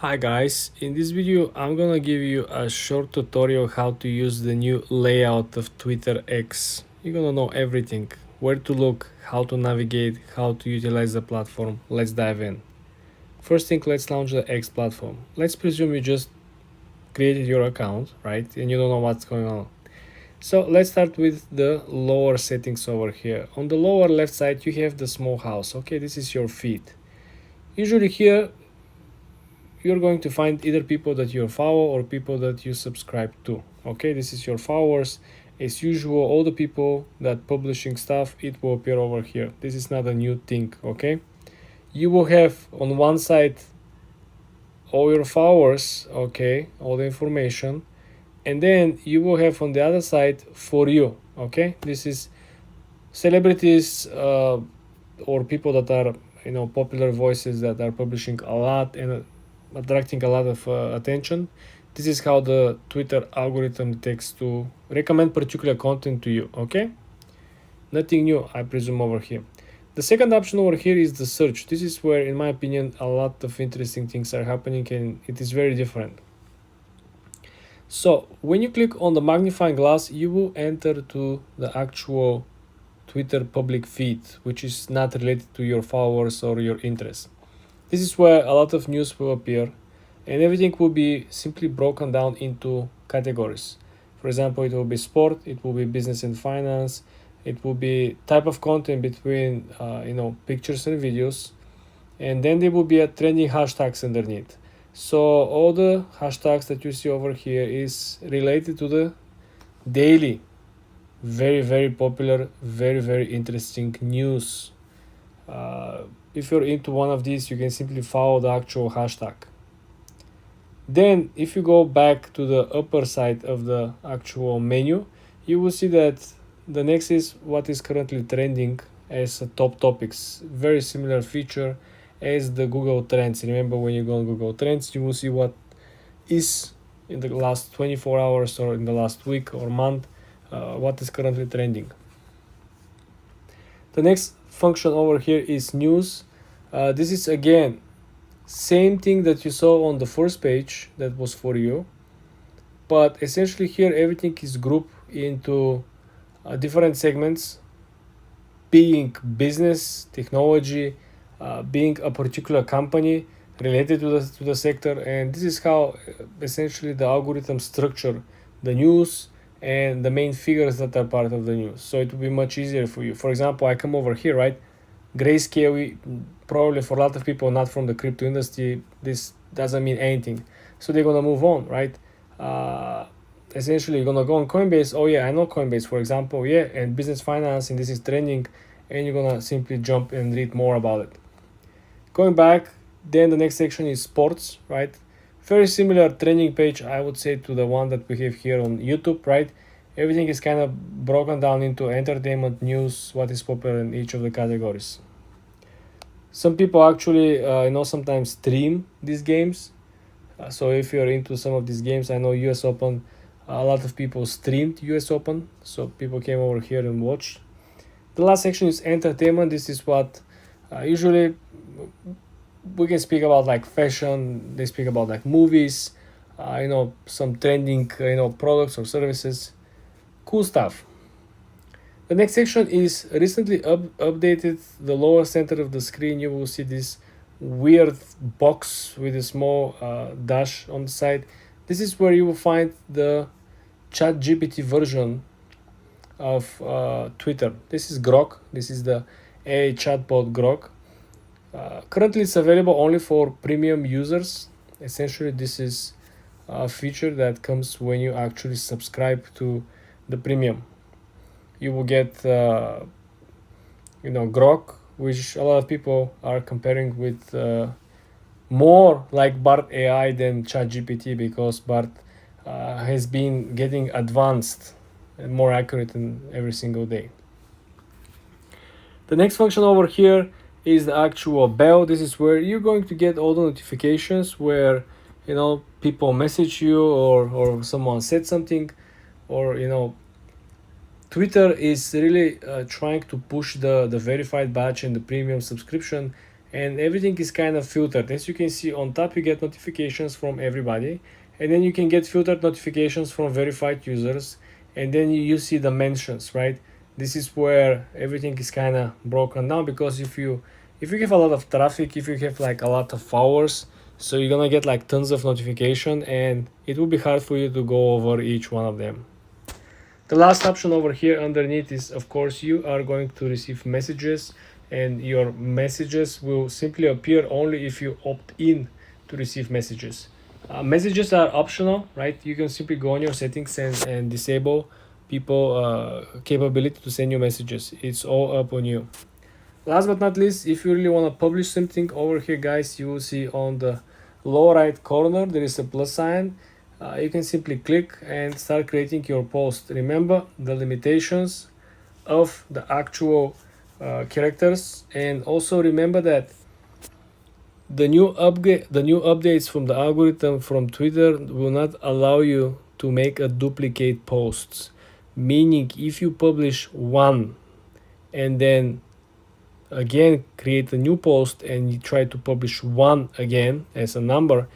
Hi guys, in this video I'm gonna give you a short tutorial how to use the new layout of Twitter X. You're gonna know everything, where to look, how to navigate, how to utilize the platform. Let's dive in. First thing, let's launch the X platform. Let's presume you just created your account, right? And you don't know what's going on. So let's start with the lower settings over here. On the lower left side you have the small house. Okay, this is your feed. Usually here you're going to find either people that you follow or people that you subscribe to. Okay, this is your followers. As usual, all the people that publishing stuff, it will appear over here. This is not a new thing. Okay, you will have on one side all your followers, okay, all the information, and then you will have on the other side for you. Okay, this is celebrities or people that are popular voices that are publishing a lot and attracting a lot of attention. This is how the Twitter algorithm takes to recommend particular content to you. Okay, nothing new, I presume, over here. The second option over here is the search. This is where, in my opinion, a lot of interesting things are happening, and it is very different. So when you click on the magnifying glass, you will enter to the actual Twitter public feed, which is not related to your followers or your interests. This is where a lot of news will appear, and everything will be simply broken down into categories. For example, it will be sport, it will be business and finance, it will be type of content between pictures and videos, and then there will be a trending hashtags underneath. So all the hashtags that you see over here is related to the daily, very popular, very interesting news. If you're into one of these, you can simply follow the actual hashtag. Then if you go back to the upper side of the actual menu, you will see that the next is what is currently trending as top topics. Very similar feature as the Google Trends. Remember, when you go on Google Trends, you will see what is in the last 24 hours or in the last week or month, what is currently trending. The next function over here is news. This is again same thing that you saw on the first page that was for you, but essentially here everything is grouped into different segments, being business, technology, being a particular company related to the sector, and this is how essentially the algorithm structure the news and the main figures that are part of the news. So it will be much easier for you. For example, I come over here, right? Grayscale, probably for a lot of people not from the crypto industry, this doesn't mean anything. So they're gonna move on, right? Essentially, you're gonna go on Coinbase. Oh yeah, I know Coinbase, for example. Yeah, and business finance, and this is trending, and you're gonna simply jump and read more about it. Going back, then the next section is sports, right? Very similar trending page, I would say, to the one that we have here on YouTube, right? Everything is kind of broken down into entertainment, news, what is popular in each of the categories. Some people actually, sometimes stream these games. So if you're into some of these games, I know US Open, a lot of people streamed US Open. So people came over here and watched. The last section is entertainment. This is what usually we can speak about, like fashion. They speak about like movies, some trending, products or services. Cool stuff. The next section is recently updated. The lower center of the screen, you will see this weird box with a small dash on the side. This is where you will find the ChatGPT version of Twitter. This is Grok. This is the AI chatbot Grok. Currently, it's available only for premium users. Essentially, this is a feature that comes when you actually subscribe to the premium. You will get Grok, which a lot of people are comparing with more like Bart AI than ChatGPT, because Bart has been getting advanced and more accurate in every single day. The next function over here is the actual bell. This is where you're going to get all the notifications where people message you or someone said something, or Twitter is really trying to push the verified badge and the premium subscription, and everything is kind of filtered. As you can see on top, you get notifications from everybody, and then you can get filtered notifications from verified users, and then you see the mentions, right? This is where everything is kind of broken down, because if you have a lot of traffic, if you have like a lot of followers, so you're gonna get like tons of notification, and it will be hard for you to go over each one of them. The last option over here underneath is, of course, you are going to receive messages, and your messages will simply appear only if you opt in to receive messages. Messages are optional, right? You can simply go on your settings and disable people capability to send you messages. It's all up on you. Last but not least, if you really want to publish something over here, guys, you will see on the lower right corner there is a plus sign. You can simply click and start creating your post. Remember the limitations of the actual characters, and also remember that the new updates from the algorithm from Twitter will not allow you to make a duplicate posts. Meaning, if you publish one and then again create a new post and you try to publish one again as a number,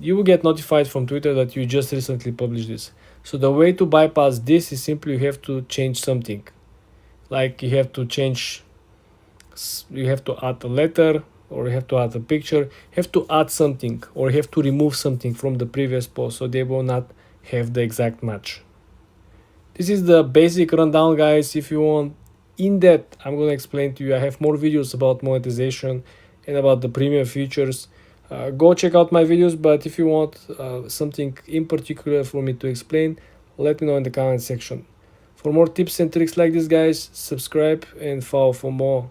you will get notified from Twitter that you just recently published this. So the way to bypass this is simply you have to change something. Like you have to add a letter, or you have to add a picture, you have to add something, or you have to remove something from the previous post so they will not have the exact match. This is the basic rundown, guys. If you want in depth, I'm going to explain to you. I have more videos about monetization and about the premium features. Go check out my videos, but if you want something in particular for me to explain, let me know in the comment section. For more tips and tricks like this, guys, subscribe and follow for more.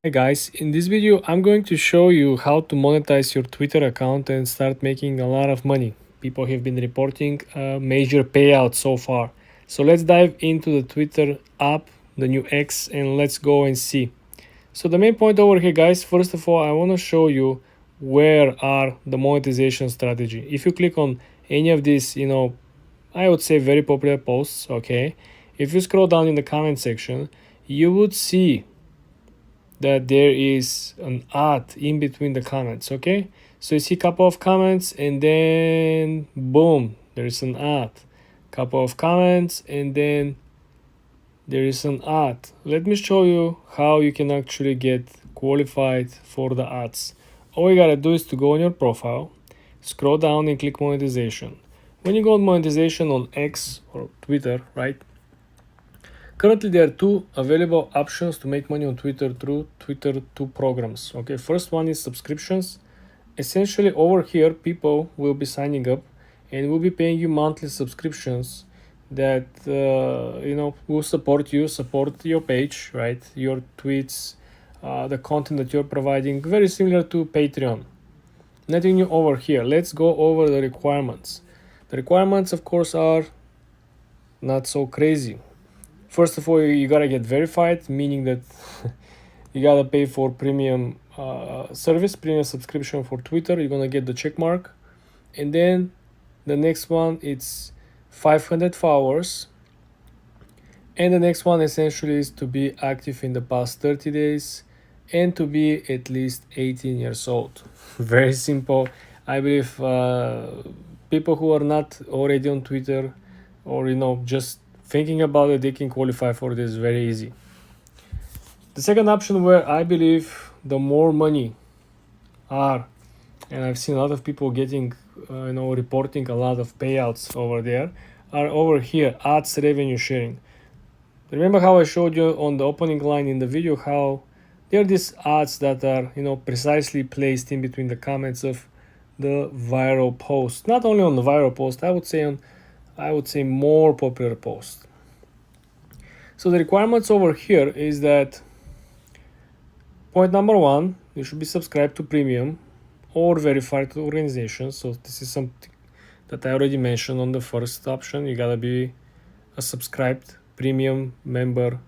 Hey guys, in this video I'm going to show you how to monetize your Twitter account and start making a lot of money. People have been reporting major payouts so far. So let's dive into the Twitter app, the new X, and let's go and see. So the main point over here, guys, first of all, I want to show you where are the monetization strategy. If you click on any of these, I would say very popular posts, okay? If you scroll down in the comment section, you would see that there is an ad in between the comments, okay? So you see a couple of comments and then boom, there is an ad. Couple of comments and then there is an ad. Let me show you how you can actually get qualified for the ads. All you gotta do is to go on your profile, scroll down and click monetization. When you go on monetization on X or Twitter, right? Currently there are two available options to make money on Twitter through Twitter 2 programs. Okay, first one is subscriptions. Essentially over here people will be signing up and will be paying you monthly subscriptions that will support your page, right? Your tweets, the content that you're providing, very similar to Patreon. Nothing new over here. Let's go over the requirements. The requirements, of course, are not so crazy. First of all, you gotta get verified, meaning that you gotta pay for premium service, premium subscription for Twitter. You're gonna get the check mark, and then the next one it's 500 followers, and the next one essentially is to be active in the past 30 days and to be at least 18 years old. Very simple. I believe people who are not already on Twitter or just thinking about it, they can qualify for this very easy. The second option where I believe the more money are, and I've seen a lot of people getting reporting a lot of payouts over there, are over here, ads revenue sharing. Remember how I showed you on the opening line in the video how there are these ads that are precisely placed in between the comments of the viral post. Not only on the viral post, I would say more popular posts. So the requirements over here is that point number one, you should be subscribed to premium or verified organizations. So this is something that I already mentioned on the first option. You gotta be a subscribed premium member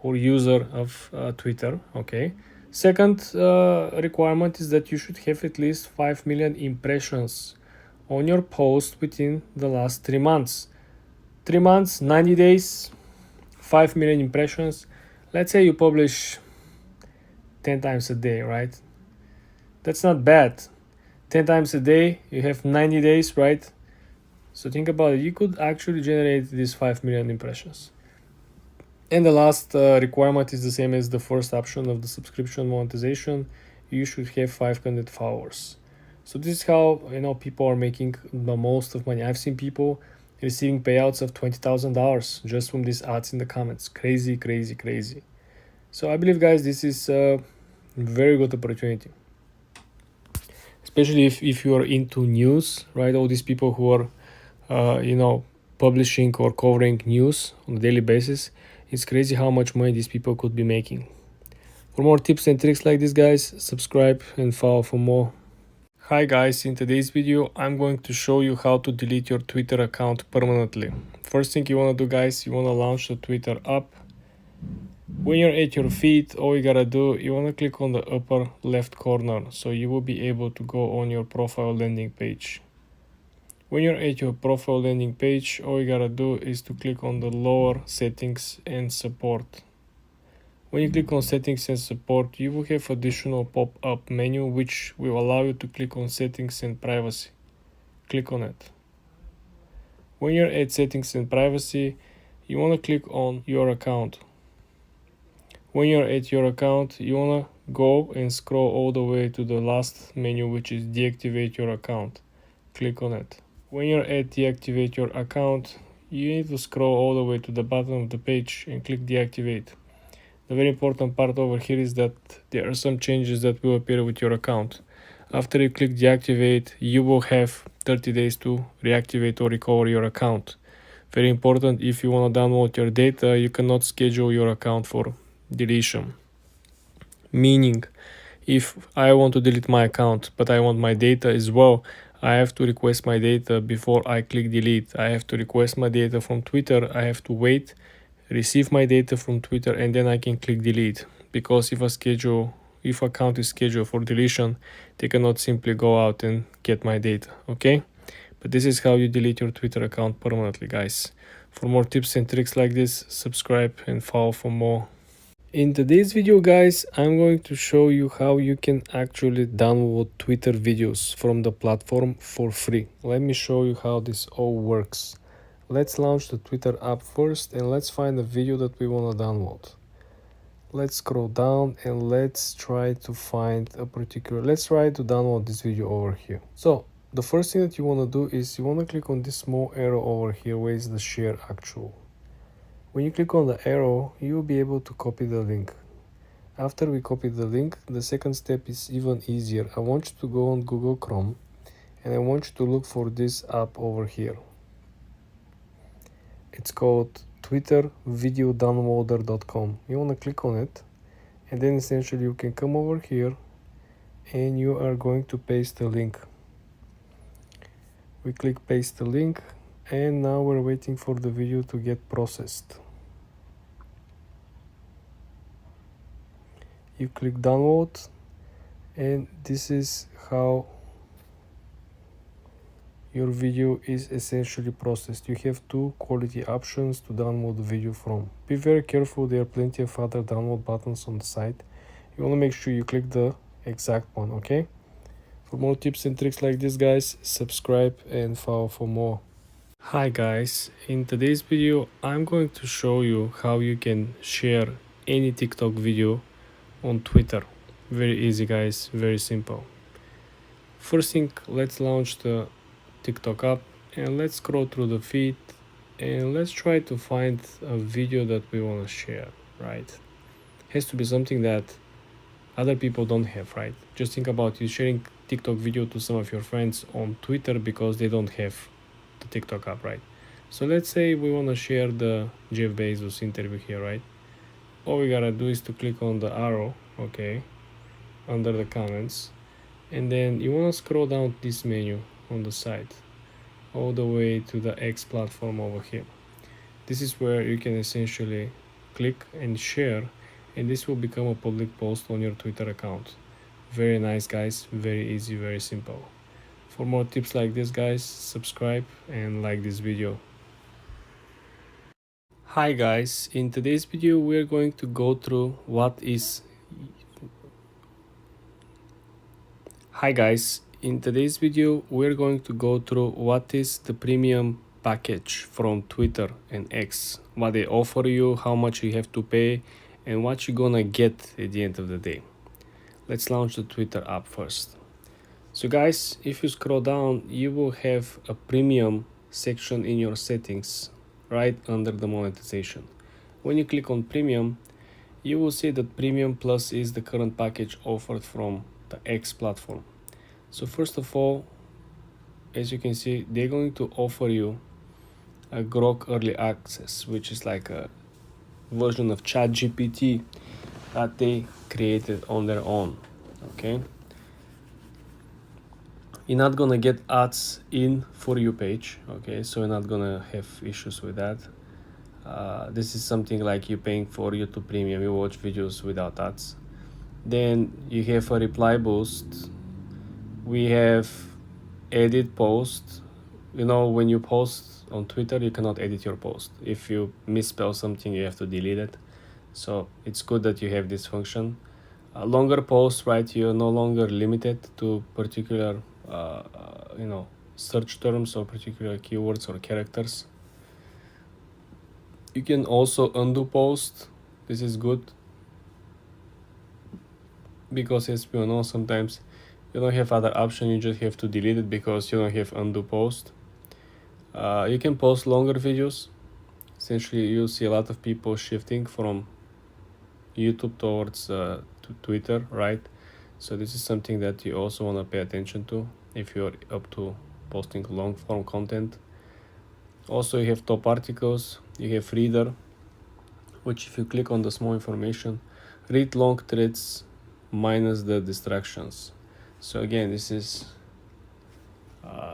or user of Twitter. Okay. Second requirement is that you should have at least 5 million impressions on your post within the last 3 months. 3 months, 90 days, 5 million impressions. Let's say you publish 10 times a day, right? That's not bad. 10 times a day, you have 90 days, right? So think about it. You could actually generate these 5 million impressions. And the last requirement is the same as the first option of the subscription monetization. You should have 500 followers. So this is how people are making the most of money. I've seen people receiving payouts of $20,000 just from these ads in the comments. Crazy, crazy, crazy. So I believe, guys, this is a very good opportunity, especially if you are into news, right? All these people who are publishing or covering news on a daily basis. It's crazy how much money these people could be making. For more tips and tricks like this, guys, subscribe and follow for more. Hi guys, in today's video I'm going to show you how to delete your Twitter account permanently. First thing you want to do, guys, you want to launch the Twitter app. When you're at your feed, all you gotta do, you want to click on the upper left corner, so you will be able to go on your profile landing page. When you're at your profile landing page, all you gotta do is to click on the lower settings and support. When you click on settings and support, you will have additional pop-up menu which will allow you to click on settings and privacy. Click on it. When you're at settings and privacy, you want to click on your account. When you're at your account, you want to go and scroll all the way to the last menu, which is deactivate your account. Click on it. When you're at deactivate your account, you need to scroll all the way to the bottom of the page and click deactivate. The very important part over here is that there are some changes that will appear with your account. After you click deactivate, you will have 30 days to reactivate or recover your account. Very important, if you want to download your data, you cannot schedule your account for deletion. Meaning, if I want to delete my account, but I want my data as well, I have to request my data before I click delete. I have to request my data from Twitter. I have to wait, receive my data from Twitter, and then I can click delete. Because if account is scheduled for deletion, they cannot simply go out and get my data, okay? But this is how you delete your Twitter account permanently, guys. For more tips and tricks like this, subscribe and follow for more. In today's video, guys, I'm going to show you how you can actually download Twitter videos from the platform for free. Let me show you how this all works. Let's launch the Twitter app first and let's find the video that we want to download. Let's scroll down and let's try to download this video over here. So the first thing that you want to do is you want to click on this small arrow over here where is the share actual. When you click on the arrow, you will be able to copy the link. After we copy the link, the second step is even easier. I want you to go on Google Chrome and I want you to look for this app over here. It's called twittervideodownloader.com. You want to click on it and then essentially you can come over here and you are going to paste the link. We click paste the link and now we're waiting for the video to get processed. You click download and this is how your video is essentially processed. You have two quality options to download the video from. Be very careful, there are plenty of other download buttons on the site. You want to make sure you click the exact one, okay? For more tips and tricks like this, guys, subscribe and follow for more. Hi guys, in today's video I'm going to show you how you can share any TikTok video on Twitter. Very easy, guys, very simple. First thing, let's launch the TikTok app and let's scroll through the feed and let's try to find a video that we want to share, right? It has to be something that other people don't have, right? Just think about you sharing TikTok video to some of your friends on Twitter because they don't have the TikTok app, right? So let's say we want to share the Jeff Bezos interview here, right? All we gotta do is to click on the arrow, okay, under the comments, and then you want to scroll down this menu on the side all the way to the X platform over here. This is where you can essentially click and share, and this will become a public post on your Twitter account. Very nice, guys, very easy, very simple. For more tips like this, guys, subscribe and like this video. Hi guys, in today's video we're going to go through what is Hi guys, in today's video we're going to go through what is the premium package from Twitter and X, what they offer you, how much you have to pay, and what you're gonna get at the end of the day. Let's launch the Twitter app first. So guys, if you scroll down, you will have a premium section in your settings right under the monetization. When you click on premium, you will see that Premium Plus is the current package offered from the X platform. So first of all, as you can see, they're going to offer you a Grok Early Access, which is like a version of ChatGPT that they created on their own. Okay, you're not gonna get ads in For You page. Okay, so you're not gonna have issues with that. This is something like you paying for YouTube Premium. You watch videos without ads. Then you have a reply boost. We have edit post. You know, when you post on Twitter, you cannot edit your post. If you misspell something, you have to delete it. So it's good that you have this function. Longer posts, right? You're no longer limited to particular, search terms or particular keywords or characters. You can also undo post. This is good because, as we know, sometimes you don't have other option. You just have to delete it because you don't have undo post. You can post longer videos. Essentially, you'll see a lot of people shifting from YouTube towards to Twitter, right? So this is something that you also want to pay attention to if you're up to posting long form content. Also, you have top articles, you have reader, which if you click on the small information, read long threads minus the distractions. So again, this is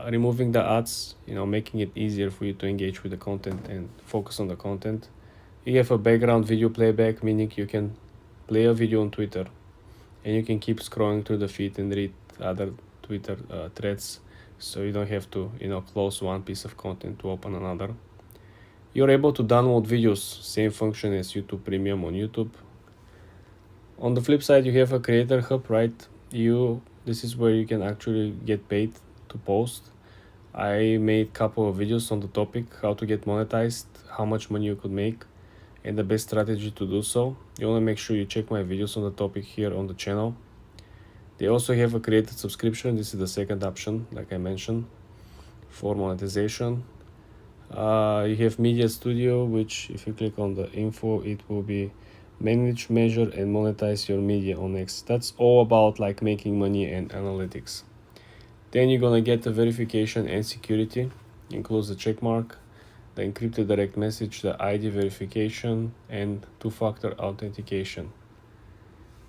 removing the ads, making it easier for you to engage with the content and focus on the content. You have a background video playback, meaning you can play a video on Twitter and you can keep scrolling through the feed and read other Twitter threads, so you don't have to close one piece of content to open another. You're able to download videos, same function as YouTube Premium on YouTube. On the flip side, you have a creator hub, right? This is where you can actually get paid to post. I made a couple of videos on the topic, how to get monetized, how much money you could make, and the best strategy to do so. You want to make sure you check my videos on the topic here on the channel. They also have a created subscription. This is the second option, like I mentioned, for monetization. You have Media Studio, which if you click on the info, it will be manage, measure, and monetize your media on X. That's all about like making money and analytics. Then you're gonna get the verification and security, includes the check mark, the encrypted direct message, the ID verification, and two-factor authentication.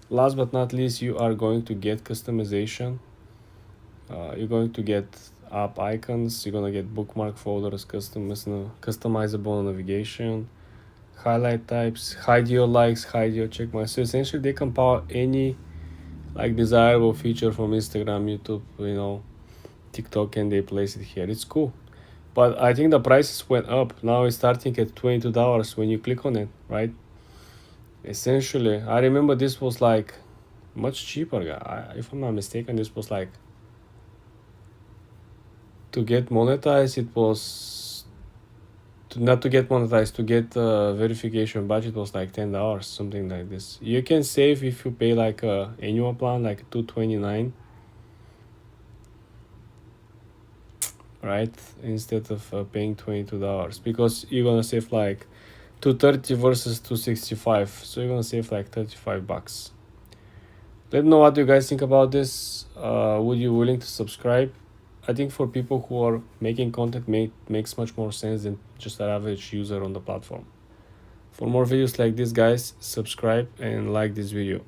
Last but not least, you are going to get customization. You're going to get app icons, you're gonna get bookmark folders, customizable navigation, highlight types, hide your likes, hide your check marks. So essentially they compile any like desirable feature from Instagram, YouTube, TikTok, and they place it here. It's cool. But I think the prices went up. Now it's starting at $22 when you click on it, right? Essentially, I remember this was like much cheaper. If I'm not mistaken, this was like, to get monetized, it was not to get monetized, to get verification budget was like $10, something like this. You can save if you pay like a annual plan, like $229, right, instead of paying $22, because you're gonna save like $230 versus $265, so you're gonna save like $35. Let me know what you guys think about this. Would you willing to subscribe? I think for people who are making content, makes much more sense than just an average user on the platform. For more videos like this, guys, subscribe and like this video.